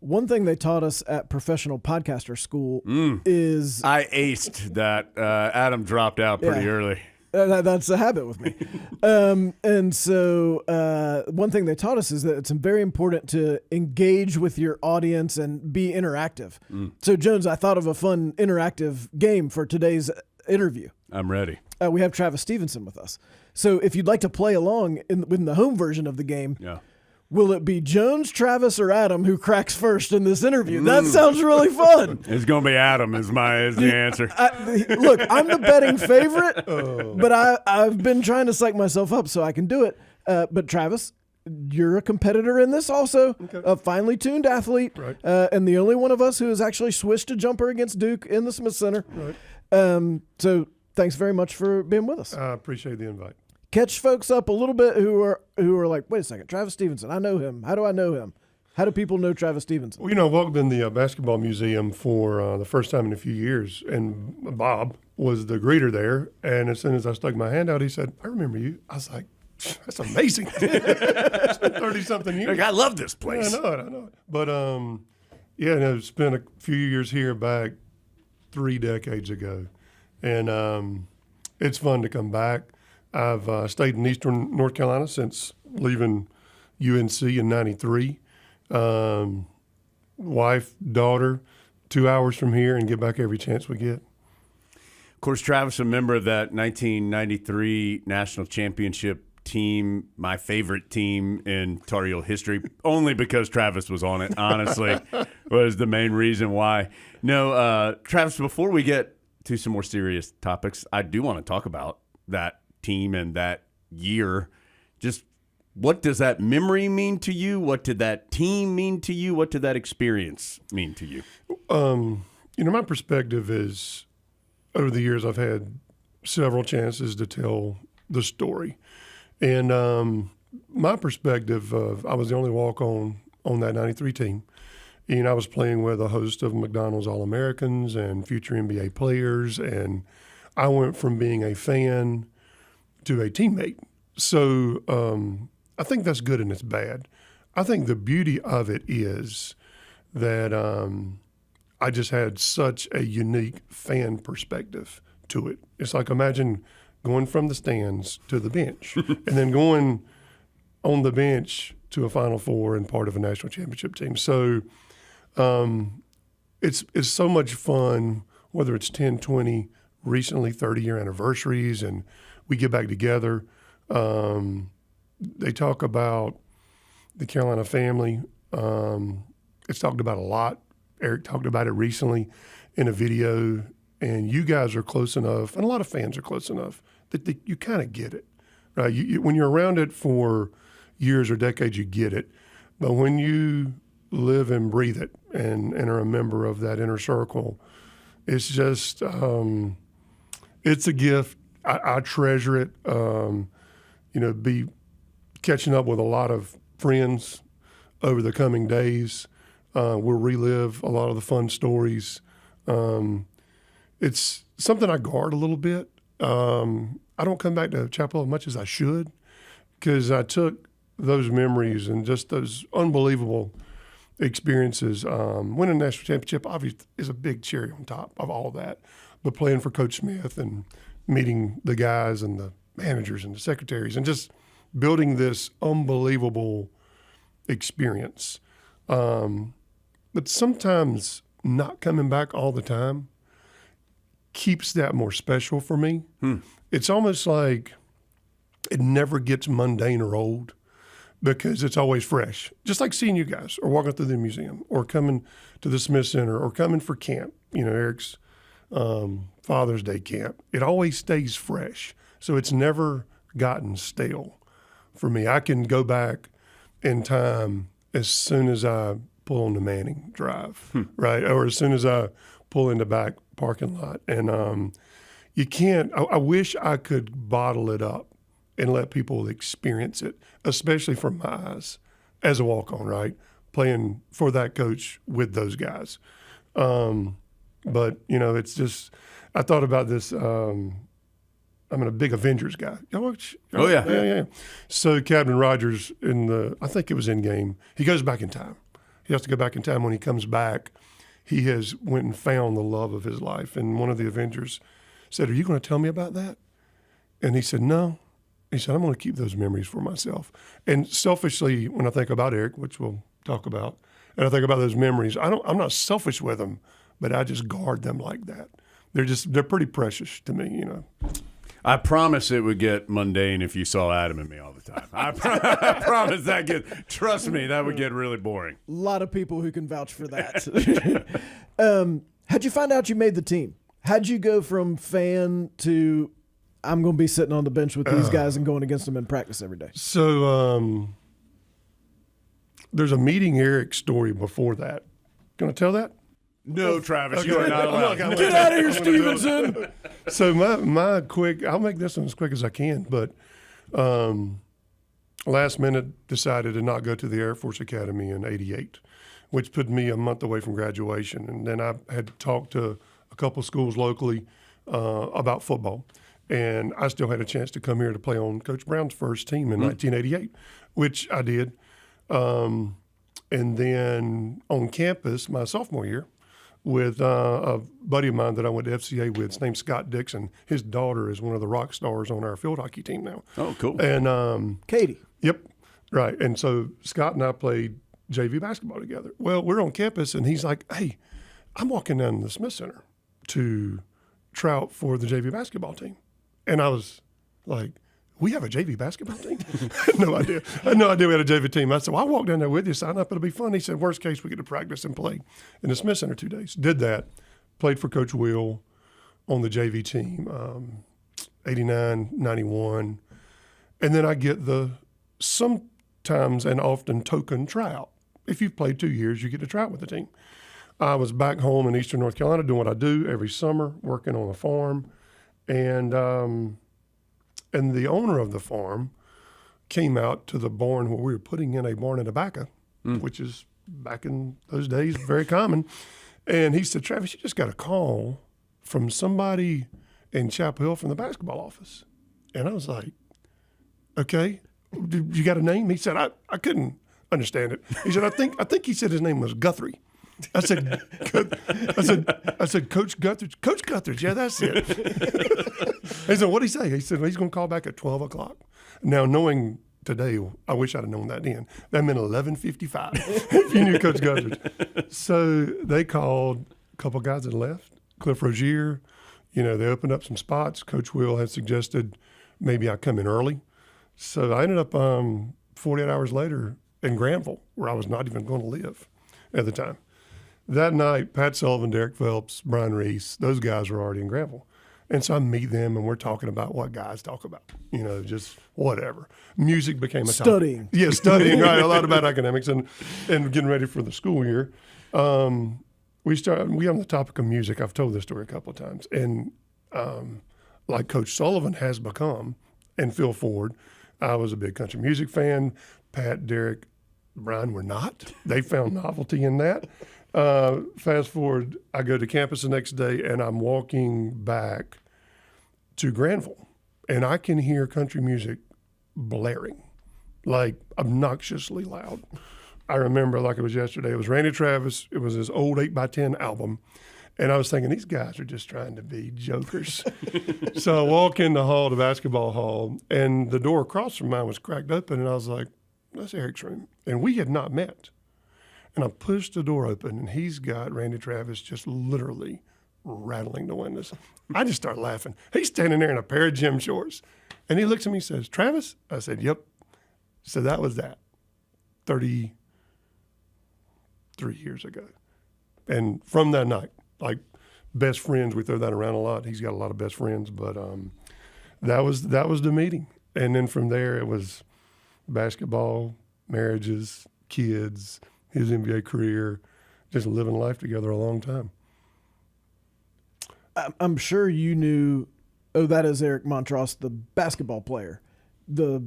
One thing they taught us at professional podcaster school is I aced that. Adam dropped out pretty early. That's a habit with me. And so one thing they taught us is that it's very important to engage with your audience and be interactive. So, Jones, I thought of a fun interactive game for today's interview. I'm ready. We have Travis Stephenson with us. So if you'd like to play along in the home version of the game, will it be Jones, Travis, or Adam who cracks first in this interview? That sounds really fun. It's going to be Adam is the answer. Look, I'm the betting favorite, but I've been trying to psych myself up so I can do it. But Travis, you're a competitor in this also, a finely tuned athlete, right. And the only one of us who has actually switched a jumper against Duke in the Smith Center. Right. So thanks very much for being with us. I appreciate the invite. Catch folks up a little bit who are like, wait a second, Travis Stephenson, I know him. How do I know him? How do people know Travis Stephenson? Well, I walked in the basketball museum for the first time in a few years, and Bob was the greeter there. And as soon as I stuck my hand out, he said, "I remember you." I was like, "That's amazing." It's been 30-something years. I love this place. Yeah, I know it. But, it's been a few years here back 3 decades ago. And it's fun to come back. I've stayed in eastern North Carolina since leaving UNC in 93. Wife, daughter, 2 hours from here, and get back every chance we get. Of course, Travis, a member of that 1993 national championship team, my favorite team in Tar Heel history, only because Travis was on it, honestly, was the main reason why. No, Travis, before we get to some more serious topics, I do want to talk about that team and that year. Just what does that memory mean to you? What did that team mean to you? What did that experience mean to you? My perspective is, over the years, I've had several chances to tell the story. And my perspective of, I was the only walk-on on that 93 team. And I was playing with a host of McDonald's All-Americans and future NBA players. And I went from being a fan to a teammate. So I think that's good and it's bad. I think the beauty of it is that I just had such a unique fan perspective to it. It's like, imagine going from the stands to the bench and then going on the bench to a Final Four and part of a national championship team. So it's so much fun, whether it's 10, 20, recently 30-year anniversaries, and we get back together. They talk about the Carolina family. It's talked about a lot. Eric talked about it recently in a video, and you guys are close enough, and a lot of fans are close enough, that you kind of get it, right? When you're around it for years or decades, you get it. But when you live and breathe it and are a member of that inner circle, it's just it's a gift. I treasure it. Be catching up with a lot of friends over the coming days. We'll relive a lot of the fun stories. It's something I guard a little bit. I don't come back to Chapel as much as I should, because I took those memories and just those unbelievable experiences. Winning a national championship obviously is a big cherry on top of all that. But playing for Coach Smith and meeting the guys and the managers and the secretaries and just building this unbelievable experience. But sometimes not coming back all the time keeps that more special for me. It's almost like it never gets mundane or old because it's always fresh. Just like seeing you guys or walking through the museum or coming to the Smith Center or coming for camp, Eric's Father's Day camp. It always stays fresh. So it's never gotten stale for me. I can go back in time as soon as I pull on the Manning Drive, right? Or as soon as I pull in the back parking lot. And you can't, I wish I could bottle it up and let people experience it, especially from my eyes as a walk-on, right? Playing for that coach with those guys. But, it's just, I thought about this, I'm a big Avengers guy. Oh, yeah. So Captain Rogers I think it was in game, he goes back in time. He has to go back in time. When he comes back, he has went and found the love of his life. And one of the Avengers said, "Are you going to tell me about that?" And he said, "No." He said, "I'm going to keep those memories for myself." And selfishly, when I think about Eric, which we'll talk about, and I think about those memories, I'm not selfish with them, but I just guard them like that. They're pretty precious to me, you know. I promise it would get mundane if you saw Adam and me all the time. I promise trust me, that would get really boring. A lot of people who can vouch for that. How'd you find out you made the team? How'd you go from fan to I'm going to be sitting on the bench with these guys and going against them in practice every day? So there's a meeting Eric story before that. Can I tell that? No, Travis, you are not allowed. Get out of here, Stephenson. So my quick, I'll make this one as quick as I can, but last minute decided to not go to the Air Force Academy in '88, which put me a month away from graduation. And then I had talked to a couple of schools locally about football. And I still had a chance to come here to play on Coach Brown's first team in 1988, which I did. And then on campus, my sophomore year, with a buddy of mine that I went to FCA with. His name's Scott Dixon. His daughter is one of the rock stars on our field hockey team now. Oh, cool. And Katie. Yep, right. And so Scott and I played JV basketball together. Well, we're on campus, and he's like, "Hey, I'm walking down the Smith Center to try out for the JV basketball team." And I was like, "We have a JV basketball team?" I had no idea. I had no idea we had a JV team. I said, "Well, I'll walk down there with you, sign up. It'll be fun." He said, "Worst case, we get to practice and play in the Smith Center 2 days." Did that. Played for Coach Will on the JV team, 89, 91. And then I get the sometimes and often token tryout. If you've played 2 years, you get to try out with the team. I was back home in Eastern North Carolina doing what I do every summer, working on a farm. And the owner of the farm came out to the barn where we were putting in a barn and tobacco, which is back in those days very common. And he said, "Travis, you just got a call from somebody in Chapel Hill from the basketball office." And I was like, "Okay, you got a name?" He said, I couldn't understand it. He said, I think he said his name was Guthrie. I said, Coach Guthridge. Coach Guthridge, yeah, that's it. He said, "What'd he say?" He said, "Well, he's going to call back at 12 o'clock. Now, knowing today, I wish I'd have known that then. That meant 11:55 if you knew Coach Guthridge. So they called a couple of guys that left. Cliff Rozier, they opened up some spots. Coach Will had suggested maybe I come in early. So I ended up 48 hours later in Granville, where I was not even going to live at the time. That night, Pat Sullivan, Derek Phelps, Brian Reese, those guys were already in Granville. And so I meet them, and we're talking about what guys talk about, just whatever. Music became a topic. Studying. Yeah, studying, right, a lot about academics and getting ready for the school year. We on the topic of music. I've told this story a couple of times. And like Coach Sullivan has become, and Phil Ford, I was a big country music fan. Pat, Derek, Brian were not. They found novelty in that. Fast forward, I go to campus the next day, and I'm walking back to Granville, and I can hear country music blaring, like obnoxiously loud. I remember like it was yesterday. It was Randy Travis. It was his old 8x10 album, and I was thinking, these guys are just trying to be jokers. So I walk in the basketball hall, and the door across from mine was cracked open, and I was like, "That's Eric's room." And we had not met. And I pushed the door open, and he's got Randy Travis just literally rattling the windows. I just start laughing. He's standing there in a pair of gym shorts. And he looks at me and says, "Travis?" I said, "Yep." So that was that 33 years ago. And from that night, like best friends, we throw that around a lot. He's got a lot of best friends, but that was the meeting. And then from there, it was basketball, marriages, kids, his NBA career, just living life together a long time. I'm sure you knew, that is Eric Montross, the basketball player, the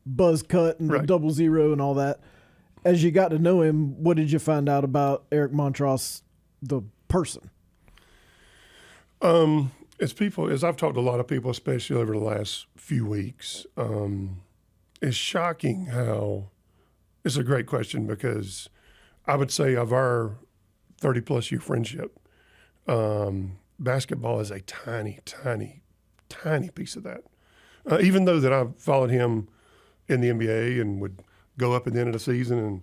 buzz cut and the double zero and all that. As you got to know him, what did you find out about Eric Montross, the person? As I've talked to a lot of people, especially over the last few weeks, it's shocking how. It's a great question because I would say of our 30-plus year friendship, basketball is a tiny, tiny, tiny piece of that. Even though that I followed him in the NBA and would go up at the end of the season and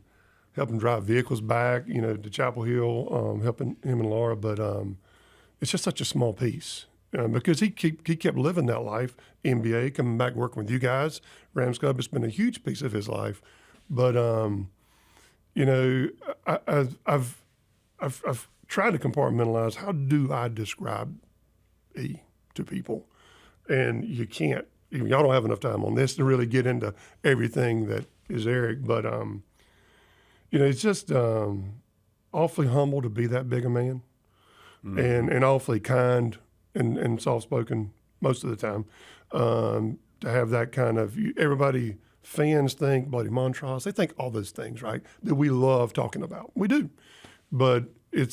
help him drive vehicles back, to Chapel Hill, helping him and Laura. But it's just such a small piece because he kept living that life. NBA, coming back working with you guys, Rams Club. It's been a huge piece of his life. But I've tried to compartmentalize. How do I describe E to people? And you can't. Y'all don't have enough time on this to really get into everything that is Eric. But it's just awfully humble to be that big a man, and awfully kind and soft spoken most of the time. To have that kind of everybody. Fans think Bloody Montross. They think all those things, right? That we love talking about. We do, but it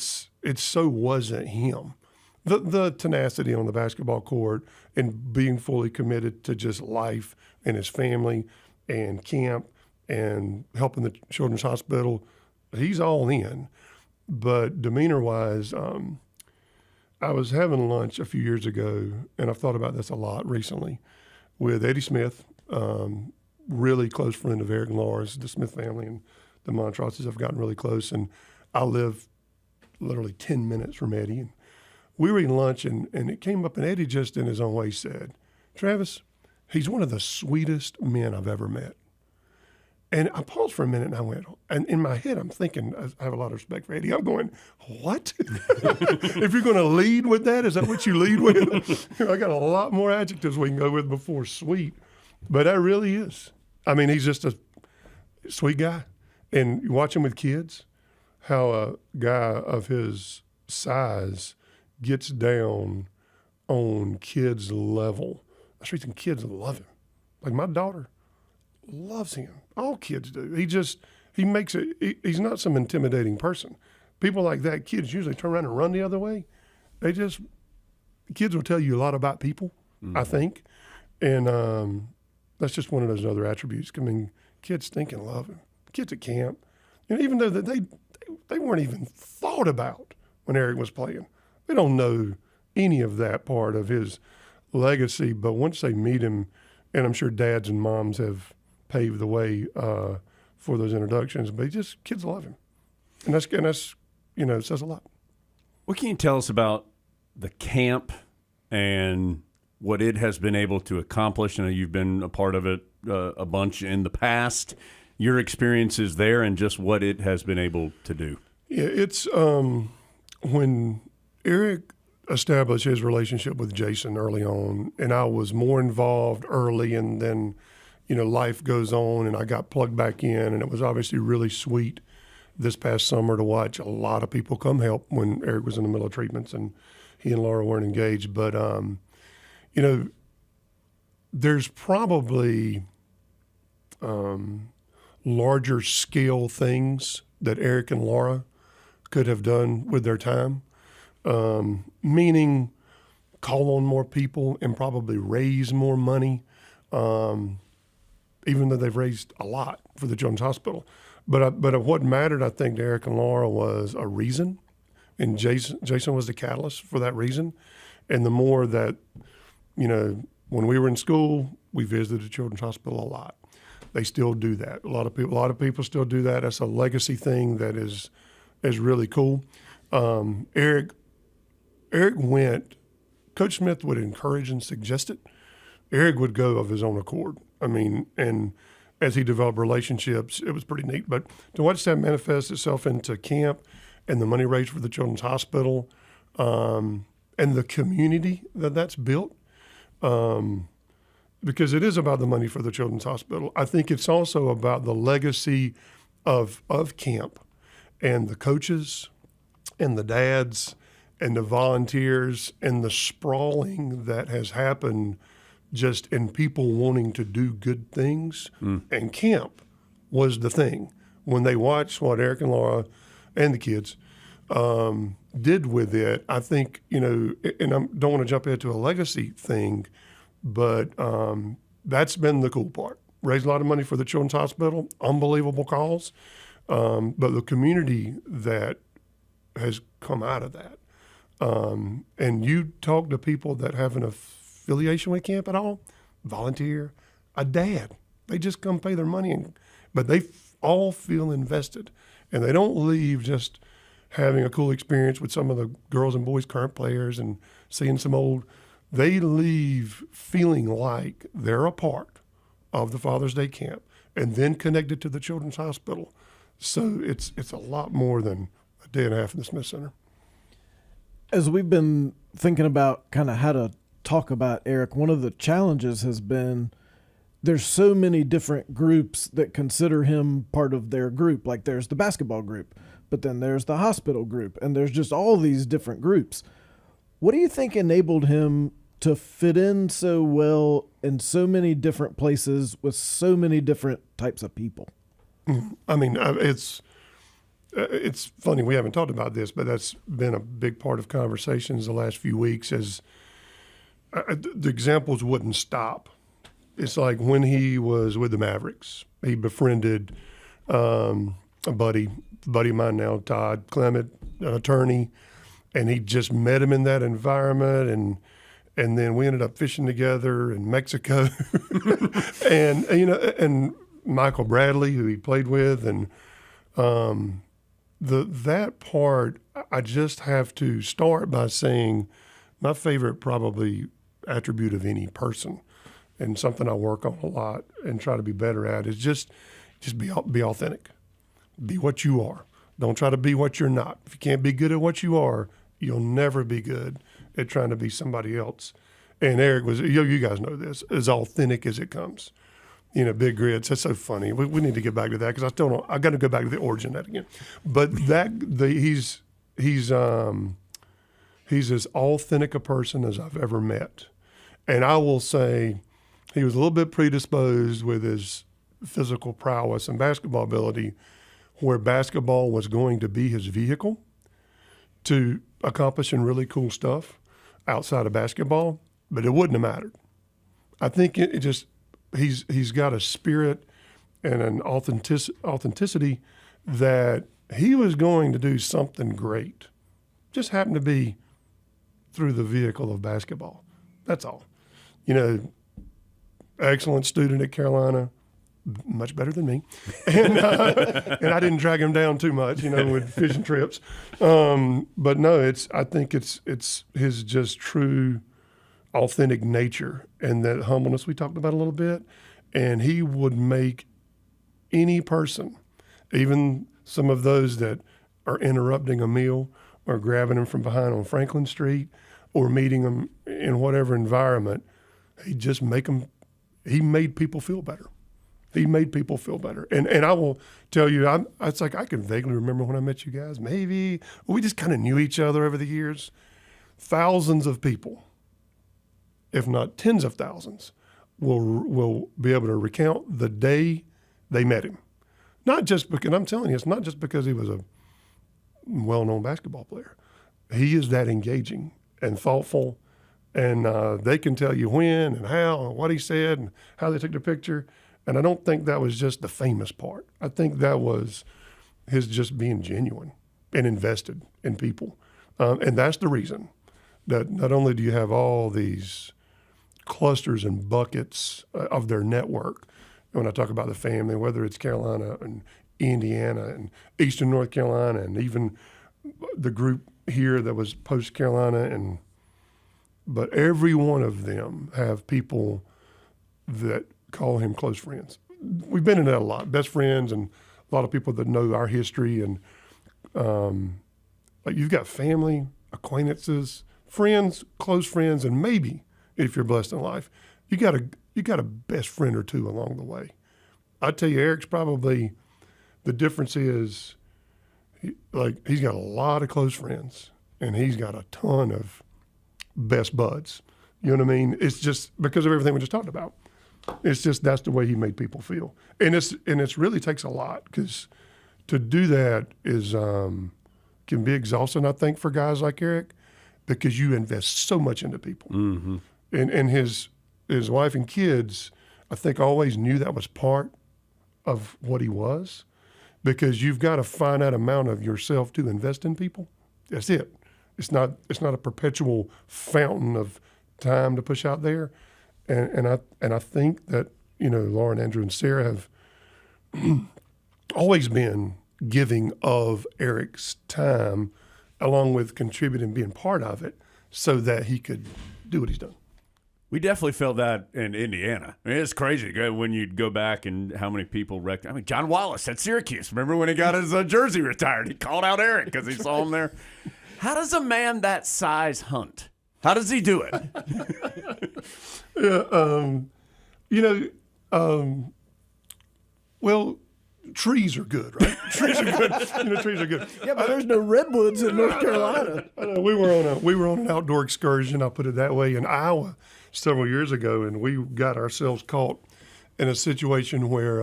so wasn't him. The tenacity on the basketball court and being fully committed to just life and his family and camp and helping the Children's Hospital. He's all in, but demeanor-wise, I was having lunch a few years ago, and I've thought about this a lot recently with Eddie Smith. Really close friend of Eric and Laura's, the Smith family and the Montrosses have gotten really close. And I live literally 10 minutes from Eddie. And we were eating lunch, and it came up, and Eddie just in his own way said, Travis, he's one of the sweetest men I've ever met. And I paused for a minute, and I went, and in my head, I'm thinking, I have a lot of respect for Eddie. I'm going, what? If you're going to lead with that, is that what you lead with? I got a lot more adjectives we can go with before sweet. But that really is. I mean, he's just a sweet guy. And you watch him with kids, how a guy of his size gets down on kids' level. That's the reason kids love him. Like my daughter loves him. All kids do. He makes it, he's not some intimidating person. People like that, kids usually turn around and run the other way. Kids will tell you a lot about people, I think. And, that's just one of those other attributes. I mean, kids think and love him. Kids at camp, even though that they weren't even thought about when Eric was playing. They don't know any of that part of his legacy. But once they meet him, and I'm sure dads and moms have paved the way for those introductions. But kids love him, and that's it says a lot. What can you tell us about the camp and what it has been able to accomplish? I know you've been a part of it a bunch in the past. Your experiences there and just what it has been able to do. Yeah, it's when Eric established his relationship with Jason early on, and I was more involved early, and then, life goes on, and I got plugged back in, and it was obviously really sweet this past summer to watch a lot of people come help when Eric was in the middle of treatments and he and Laura weren't engaged. But there's probably larger scale things that Eric and Laura could have done with their time, meaning call on more people and probably raise more money, even though they've raised a lot for the Children's Hospital. But what mattered, I think, to Eric and Laura was a reason, and Jason was the catalyst for that reason. And the more that, when we were in school, we visited the Children's Hospital a lot. They still do that. A lot of people still do that. That's a legacy thing that is really cool. Eric went. Coach Smith would encourage and suggest it. Eric would go of his own accord. I mean, and as he developed relationships, it was pretty neat. But to watch that manifest itself into camp and the money raised for the Children's Hospital, and the community that's built. Because it is about the money for the Children's Hospital. I think it's also about the legacy of camp and the coaches and the dads and the volunteers and the sprawling that has happened just in people wanting to do good things. And camp was the thing. When they watched what Eric and Laura and the kids did with it, I think, and I don't want to jump into a legacy thing, but that's been the cool part. Raised a lot of money for the Children's Hospital, unbelievable cause. but the community that has come out of that. And you talk to people that have an affiliation with camp at all, volunteer, a dad, they just come pay their money, but they all feel invested, and they don't leave just having a cool experience with some of the girls and boys current players and seeing some old. They leave feeling like they're a part of the Father's Day camp and then connected to the Children's Hospital. So it's a lot more than a day and a half in the Smith Center. As we've been thinking about kind of how to talk about Eric, one of the challenges has been there's so many different groups that consider him part of their group. Like there's the basketball group, but then there's the hospital group, and there's just all these different groups. What do you think enabled him to fit in so well in so many different places with so many different types of people? I mean, it's funny, we haven't talked about this, but that's been a big part of conversations the last few weeks as the examples wouldn't stop. It's like when he was with the Mavericks, he befriended a buddy of mine now, Todd Clement, an attorney, and he just met him in that environment, and then we ended up fishing together in Mexico, and Michael Bradley, who he played with, and that part, I just have to start by saying my favorite probably attribute of any person, and something I work on a lot and try to be better at, is just be authentic. Be what you are. Don't try to be what you're not. If you can't be good at what you are, you'll never be good at trying to be somebody else. And Eric was, you guys know this, as authentic as it comes. Big grits. That's so funny. We need to get back to that because I still don't. I got to go back to the origin of that again. But he's as authentic a person as I've ever met, and I will say he was a little bit predisposed with his physical prowess and basketball ability, where basketball was going to be his vehicle to accomplishing really cool stuff outside of basketball, but it wouldn't have mattered. I think it just. He's got a spirit and an authenticity that he was going to do something great. Just happened to be through the vehicle of basketball. That's all. Excellent student at Carolina, much better than me. And I didn't drag him down too much, with fishing trips. But no, I think it's his just true authentic nature and that humbleness we talked about a little bit, and he would make any person, even some of those that are interrupting a meal or grabbing him from behind on Franklin Street or meeting them in whatever environment, he'd just make them. He made people feel better. He made people feel better. And I will tell you, it's like I can vaguely remember when I met you guys. Maybe we just kind of knew each other over the years. Thousands of people, if not tens of thousands, will be able to recount the day they met him. Not just because, I'm telling you, it's not just because he was a well-known basketball player. He is that engaging and thoughtful, and they can tell you when and how and what he said and how they took the picture. And I don't think that was just the famous part. I think that was his just being genuine and invested in people. And that's the reason that not only do you have all these clusters and buckets of their network, when I talk about the family, whether it's Carolina and Indiana and Eastern North Carolina and even the group here that was post-Carolina, but every one of them have people that call him close friends. We've been in that a lot, best friends, and a lot of people that know our history. And like you've got family, acquaintances, friends, close friends, and maybe if you're blessed in life, you got a best friend or two along the way. I tell you, Eric's probably the difference is he's got a lot of close friends and he's got a ton of best buds. You know what I mean? It's just because of everything we just talked about. It's just that's the way he made people feel, and it's really takes a lot because to do that is can be exhausting. I think for guys like Eric, because you invest so much into people, and his wife and kids, I think always knew that was part of what he was, because you've got a finite amount of yourself to invest in people. That's it. It's not a perpetual fountain of time to push out there. And I think that, Lauren, Andrew, and Sarah have always been giving of Eric's time, along with contributing, being part of it, so that he could do what he's done. We definitely felt that in Indiana. I mean, it's crazy when you go back and how many people wrecked. I mean, John Wallace at Syracuse. Remember when he got his jersey retired? He called out Eric because he saw him there. How does a man that size hunt? How does he do it? Well, trees are good, right? Trees are good. Trees are good. Yeah, but there's no redwoods in North Carolina. We were on an outdoor excursion, I'll put it that way, in Iowa several years ago, and we got ourselves caught in a situation where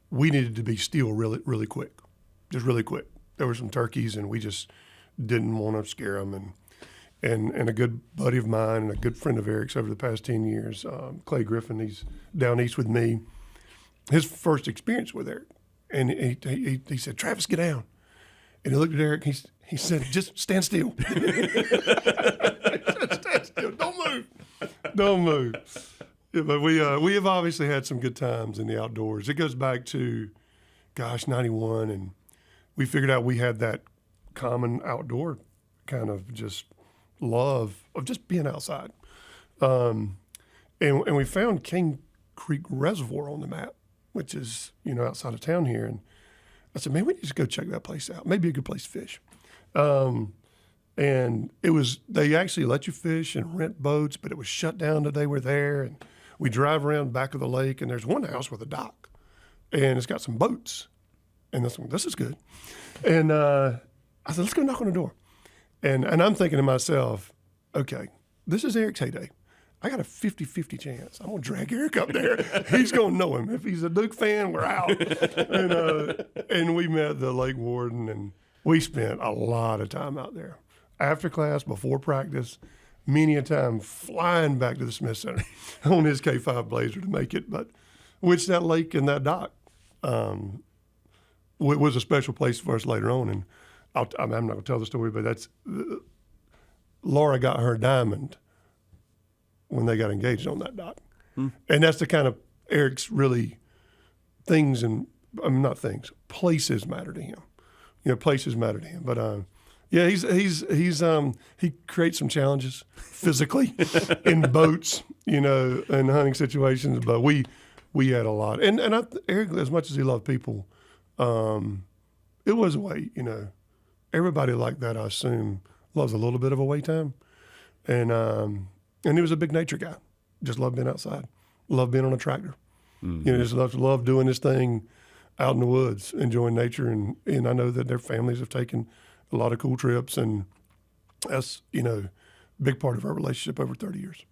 we needed to be still really, really quick, just really quick. There were some turkeys, and we just didn't want to scare them. And a good buddy of mine and a good friend of Eric's over the past 10 years, Clay Griffin, he's down east with me. His first experience with Eric, and he said, "Travis, get down." And he looked at Eric. He said, "Just stand still." He said, "Stand still. Don't move." Yeah, but we have obviously had some good times in the outdoors. It goes back to, 91, and we figured out we had that common outdoor kind of just love of just being outside, and we found King Creek Reservoir on the map, which is, outside of town here. And I said, man, we need to go check that place out. Maybe a good place to fish. And they actually let you fish and rent boats, but it was shut down the day we're there. And we drive around back of the lake, and there's one house with a dock, and it's got some boats. And this is good. And I said, let's go knock on the door. And I'm thinking to myself, okay, this is Eric's heyday. I got a 50-50 chance. I'm going to drag Eric up there. He's going to know him. If he's a Duke fan, we're out. And we met the lake warden, and we spent a lot of time out there. After class, before practice, many a time flying back to the Smith Center on his K5 Blazer to make it. But which that lake and that dock was a special place for us later on. And I'm not going to tell the story, but Laura got her diamond when they got engaged on that dock. And that's the kind of Eric's really things, and not things, places matter to him. Places matter to him. But he creates some challenges physically in boats, and hunting situations. But we had a lot, and Eric, as much as he loved people, it was a way. Everybody like that, I assume, loves a little bit of away time, and he was a big nature guy. Just loved being outside. Loved being on a tractor. Mm-hmm. Just loved doing this thing out in the woods, enjoying nature. And I know that their families have taken a lot of cool trips. And that's, a big part of our relationship over 30 years.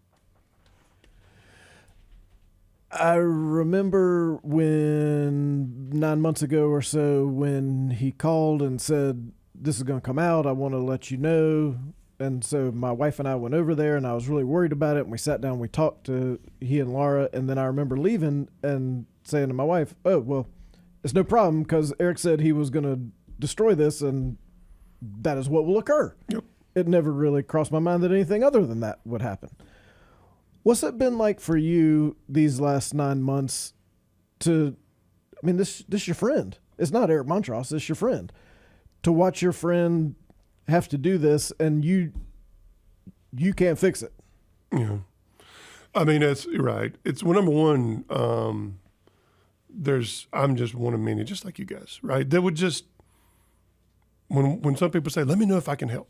I remember when 9 months ago or so, when he called and said, "This is going to come out. I want to let you know." And so my wife and I went over there, and I was really worried about it. And we sat down, we talked to he and Laura, and then I remember leaving and saying to my wife, "Oh, well, it's no problem, because Eric said he was going to destroy this, and that is what will occur." Yep. It never really crossed my mind that anything other than that would happen. What's it been like for you these last 9 months this is your friend. It's not Eric Montross, it's your friend. To watch your friend have to do this, and you can't fix it. Yeah. That's right. It's number one, I'm just one of many, just like you guys, right? They would just, when some people say, "Let me know if I can help."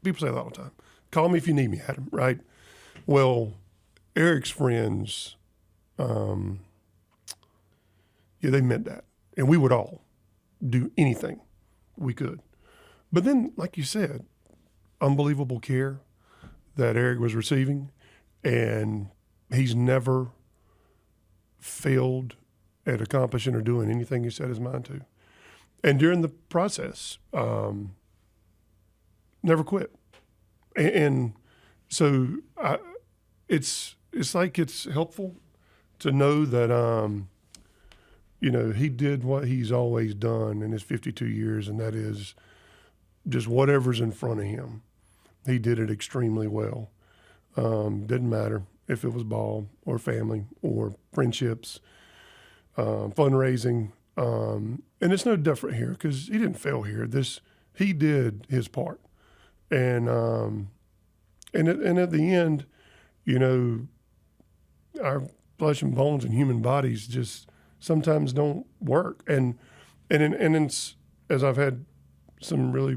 People say that all the time. "Call me if you need me, Adam," right? Well, Eric's friends, they meant that. And we would all do anything we could. But then, like you said, unbelievable care that Eric was receiving, and he's never failed at accomplishing or doing anything he set his mind to. And during the process, never quit. And so it's like it's helpful to know that he did what he's always done in his 52 years, and that is just whatever's in front of him. He did it extremely well. Didn't matter if it was ball or family or friendships, fundraising. And it's no different here because he didn't fail here. He did his part. And at the end, our flesh and bones and human bodies just sometimes don't work. And it's, as I've had some really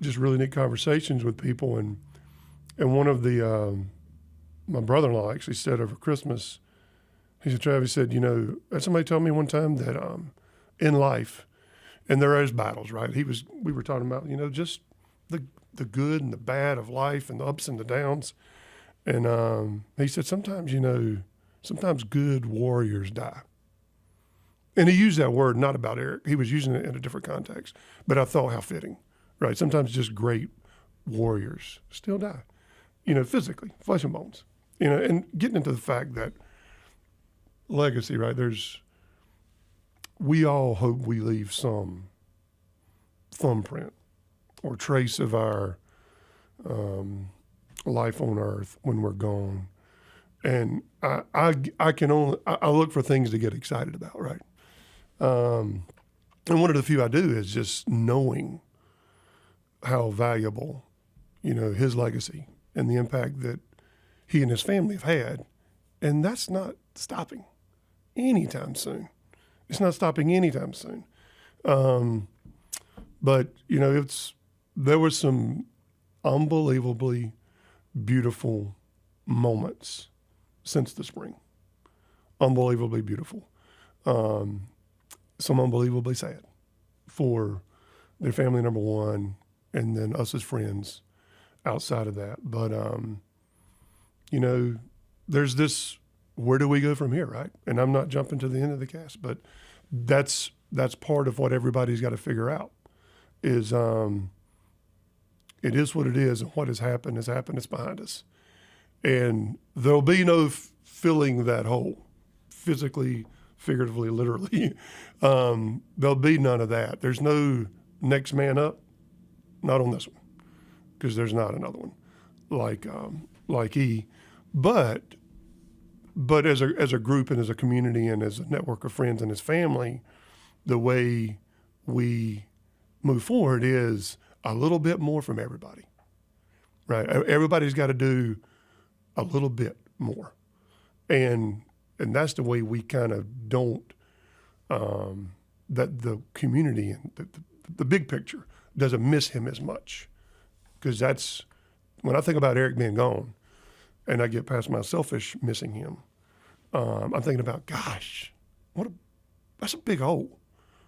neat conversations with people, and one of the my brother-in-law actually said over Christmas, he said, Travis said, somebody told me one time that in life, and there is battles, right? We were talking about, just the good and the bad of life and the ups and the downs. And he said, sometimes good warriors die. And he used that word not about Eric. He was using it in a different context. But I thought how fitting, right? Sometimes just great warriors still die, physically, flesh and bones. And getting into the fact that legacy, right? We all hope we leave some thumbprint or trace of our life on earth when we're gone. And I look for things to get excited about, right? And one of the few I do is just knowing how valuable, his legacy and the impact that he and his family have had. And that's not stopping anytime soon. It's not stopping anytime soon. But, there were some unbelievably beautiful moments since the spring. Unbelievably beautiful. Some unbelievably sad for their family, number one, and then us as friends outside of that. But, there's this, where do we go from here, right? And I'm not jumping to the end of the cast, but that's part of what everybody's got to figure out is it is what it is, and what has happened, it's behind us. And there'll be no filling that hole, physically, figuratively, literally. There'll be none of that. There's no next man up, not on this one, because there's not another one like he. But as a group and as a community and as a network of friends and his family, the way we move forward is a little bit more from everybody, right? Everybody's got to do a little bit more. And that's the way we kind of don't, that the community and the big picture doesn't miss him as much. Because that's, when I think about Eric being gone and I get past my selfish missing him, I'm thinking about, gosh, that's a big hole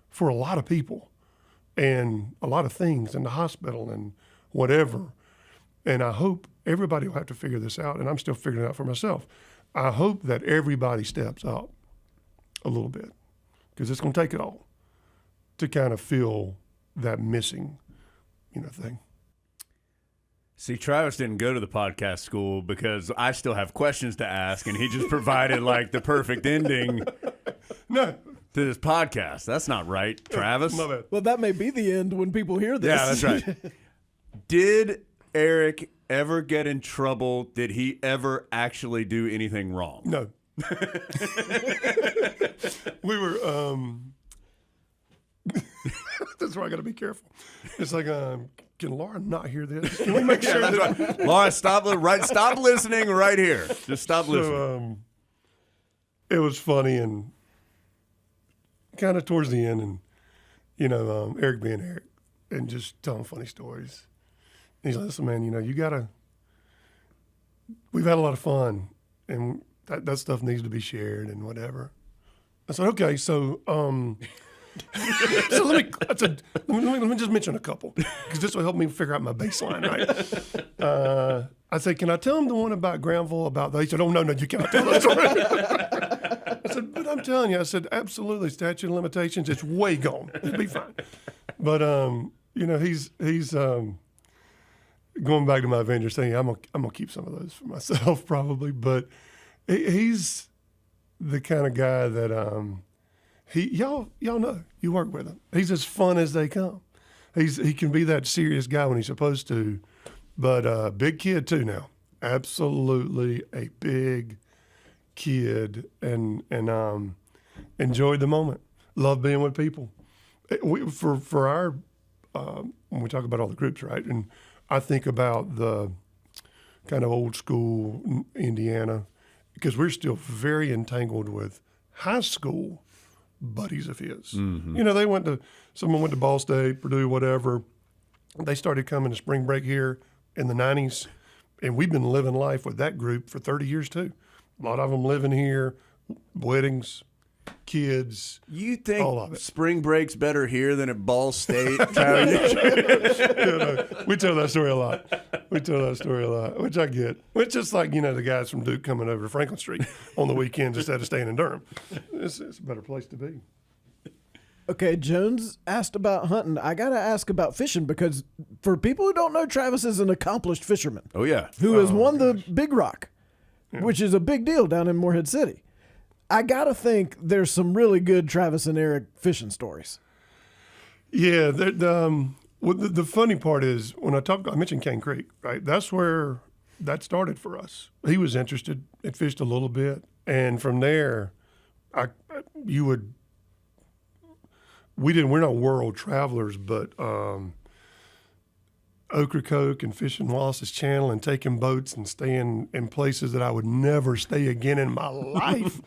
for a lot of people and a lot of things in the hospital and whatever. And I hope everybody will have to figure this out, and I'm still figuring it out for myself. I hope that everybody steps up a little bit, because it's going to take it all to kind of fill that missing, thing. See, Travis didn't go to the podcast school because I still have questions to ask, and he just provided the perfect ending No. to this podcast. That's not right, Travis. My bad. Well, that may be the end when people hear this. Yeah, that's right. Did Eric ever get in trouble? Did he ever actually do anything wrong? No. We were, that's where I got to be careful. It's like, can Laura not hear this? Can we make sure that's right. Laura, stop listening right here. Just stop listening. It was funny, and kind of towards the end, and, Eric being Eric and just telling funny stories. And he's like, listen, man, we've had a lot of fun, and that stuff needs to be shared and whatever. I said, okay, so, so let me just mention a couple, because this will help me figure out my baseline, right? I said, can I tell him the one about Granville about that? He said, oh, no, you cannot tell that story. I said, but I'm telling you, I said, absolutely, statute of limitations, it's way gone. It'll be fine. But, he's going back to my Avengers thing, I'm gonna keep some of those for myself probably, but he's the kind of guy that y'all know, you work with him. He's as fun as they come. He can be that serious guy when he's supposed to, but big kid too now. Absolutely a big kid, and enjoyed the moment. Love being with people. For our when we talk about all the groups, right? And I think about the kind of old school Indiana, because we're still very entangled with high school buddies of his. Mm-hmm. You know, someone went to Ball State, Purdue, whatever. They started coming to spring break here in the 90s, and we've been living life with that group for 30 years too. A lot of them living here, weddings, kids. You think all of it. spring break's better here than at Ball State? We tell that story a lot. Which I get. It's just like, the guys from Duke coming over to Franklin Street on the weekends instead of staying in Durham. It's a better place to be. Okay, Jones asked about hunting. I got to ask about fishing, because for people who don't know, Travis is an accomplished fisherman. Oh, yeah. Who has won the Big Rock, which is a big deal down in Morehead City. I got to think there's some really good Travis and Eric fishing stories. Yeah, the funny part is when I mentioned Cane Creek, right? That's where that started for us. He was interested and fished a little bit, and from there, we're not world travelers, but Ocracoke and fishing Wallace's Channel and taking boats and staying in places that I would never stay again in my life.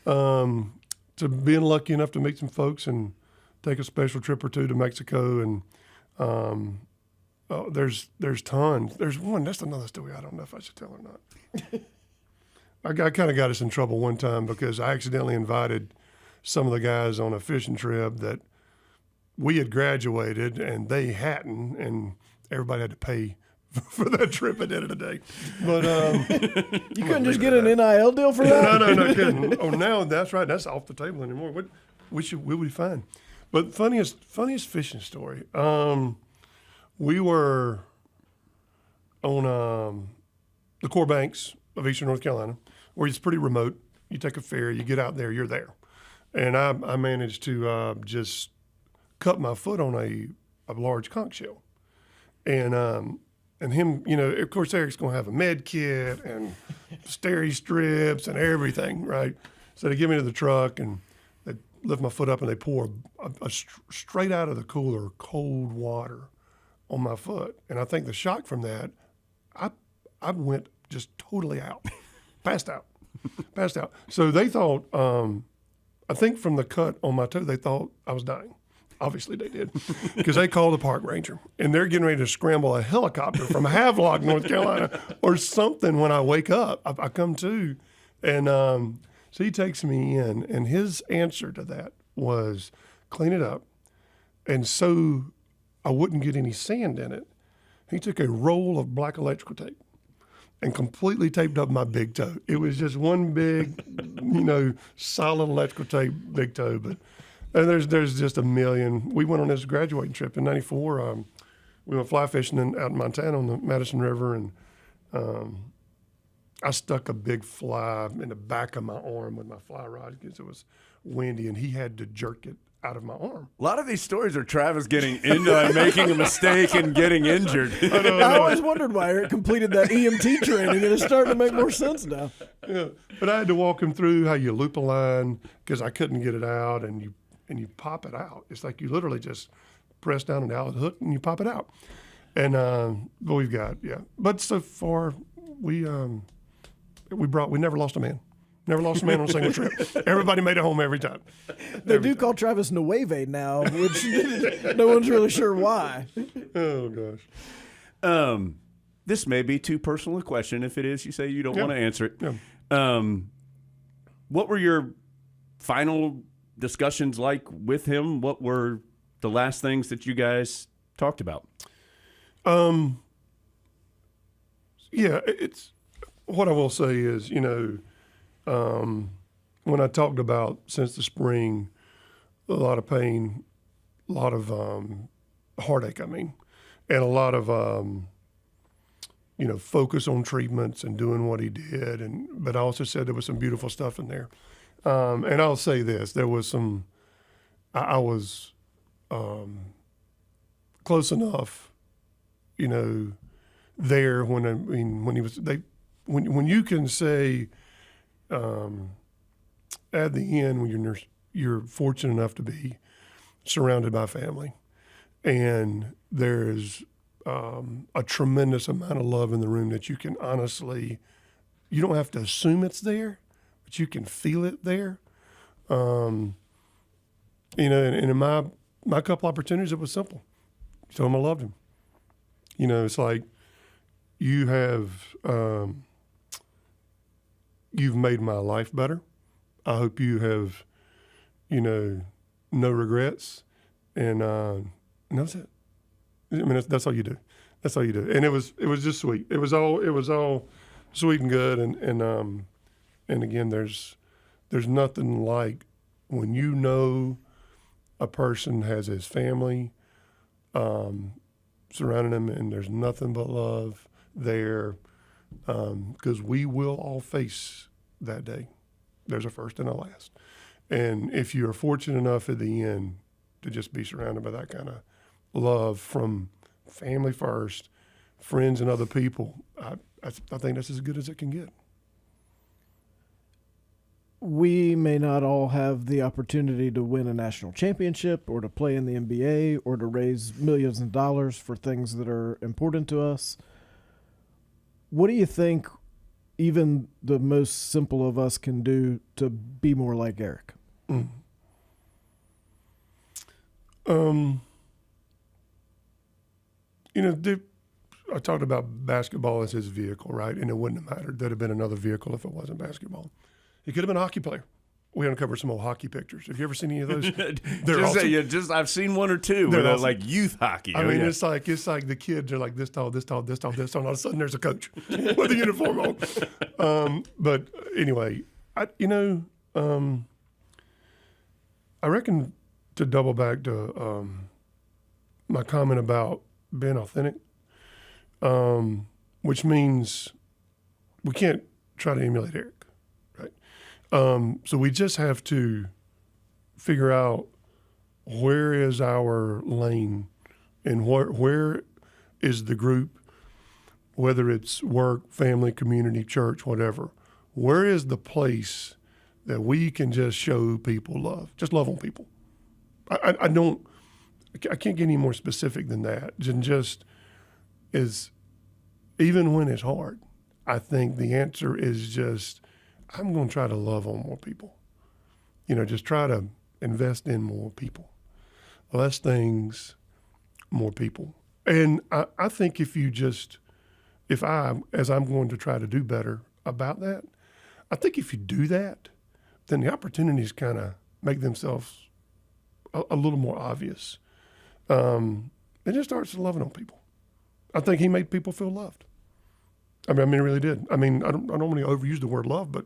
To being lucky enough to meet some folks and take a special trip or two to Mexico, and there's tons. There's one. That's another story. I don't know if I should tell or not. I kind of got us in trouble one time because I accidentally invited some of the guys on a fishing trip that we had graduated and they hadn't, and everybody had to pay for that trip at the end of the day. But you couldn't just get an NIL deal for that? No kidding. Oh, now that's right. That's off the table anymore. We'll be fine. But funniest fishing story. We were on the Core Banks of Eastern North Carolina, where it's pretty remote. You take a ferry, you get out there, you're there. And I managed to just cut my foot on a large conch shell. And him, of course, Eric's going to have a med kit and steri strips and everything, right? So they get me to the truck and they lift my foot up and they pour a straight out of the cooler cold water on my foot. And I think the shock from that, I went just totally out, passed out. So they thought, I think from the cut on my toe, they thought I was dying. Obviously they did, because they called the park ranger, and they're getting ready to scramble a helicopter from Havelock, North Carolina, or something. When I wake up, I come to, and so he takes me in, and his answer to that was clean it up, and so I wouldn't get any sand in it. He took a roll of black electrical tape and completely taped up my big toe. It was just one big, solid electrical tape, big toe, but. And there's just a million. We went on this graduating trip in '94. We went fly fishing out in Montana on the Madison River, and I stuck a big fly in the back of my arm with my fly rod because it was windy, and he had to jerk it out of my arm. A lot of these stories are Travis getting into and making a mistake and getting injured. I always wondered why Eric completed that EMT training, and it's starting to make more sense now. Yeah, but I had to walk him through how you loop a line because I couldn't get it out, and you pop it out. It's like you literally just press down on the outlet hook and you pop it out. And but we've got But so far we never lost a man. Never lost a man on a single trip. Everybody made it home every time. They do call Travis Nueve now, which no one's really sure why. Oh gosh. This may be too personal a question. If it is, you say you don't want to answer it. Yeah. What were your final discussions like with him? What were the last things that you guys talked about? It's what I will say is, when I talked about since the spring, a lot of pain, a lot of heartache, and a lot of focus on treatments and doing what he did, but I also said there was some beautiful stuff in there. And I'll say this, there was some I was close enough, there when he was when you can say at the end when you're fortunate enough to be surrounded by family, and there's a tremendous amount of love in the room that you can honestly, you don't have to assume it's there, but you can feel it there. And in my couple opportunities, it was simple. Tell him I loved him. It's like you have, you've made my life better. I hope you have, no regrets. And that's it. I mean, that's all you do. That's all you do. And it was just sweet. It was all sweet and good. And again, there's nothing like when a person has his family surrounding him, and there's nothing but love there, because we will all face that day. There's a first and a last. And if you're fortunate enough at the end to just be surrounded by that kind of love from family first, friends and other people, I think that's as good as it can get. We may not all have the opportunity to win a national championship or to play in the NBA or to raise millions of dollars for things that are important to us. What do you think even the most simple of us can do to be more like Eric? I talked about basketball as his vehicle, right? And it wouldn't have mattered. There'd have been another vehicle if it wasn't basketball. He could have been a hockey player. We uncovered some old hockey pictures. Have you ever seen any of those? They're awesome. I've seen one or two. They're awesome. Like youth hockey. I mean, it's like the kids are like this tall, this tall, this tall, this tall. And all of a sudden, there's a coach with a uniform on. But anyway, I reckon to double back to my comment about being authentic, which means we can't try to emulate Eric. So we just have to figure out where is our lane and where is the group, whether it's work, family, community, church, whatever. Where is the place that we can just show people love? Just love on people. I can't get any more specific than that. Just is, even when it's hard, I think the answer is just, I'm going to try to love on more people. Just try to invest in more people. Less things, more people. And I think as I'm going to try to do better about that, I think if you do that, then the opportunities kind of make themselves a little more obvious. It just starts loving on people. I think he made people feel loved. I mean, it really did. I mean, I don't want to overuse the word love, but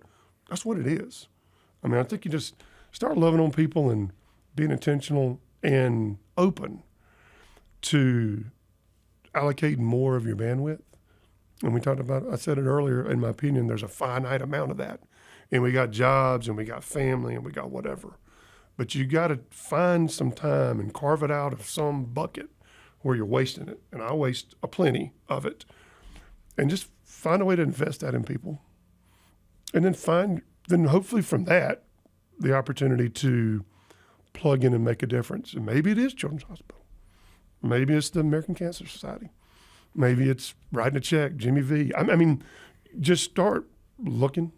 that's what it is. I mean, I think you just start loving on people and being intentional and open to allocating more of your bandwidth. And we talked about, I said it earlier, in my opinion, there's a finite amount of that. And we got jobs and we got family and we got whatever. But you got to find some time and carve it out of some bucket where you're wasting it. And I waste a plenty of it. And just find a way to invest that in people. And then hopefully from that, the opportunity to plug in and make a difference. And maybe it is Children's Hospital. Maybe it's the American Cancer Society. Maybe it's writing a check, Jimmy V. I mean, just start looking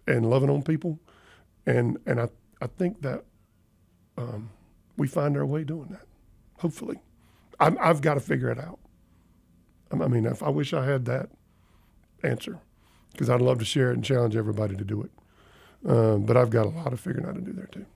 and loving on people. And I think that we find our way doing that, hopefully. I've got to figure it out. I mean, I wish I had that answer, because I'd love to share it and challenge everybody to do it. But I've got a lot of figuring out how to do there too.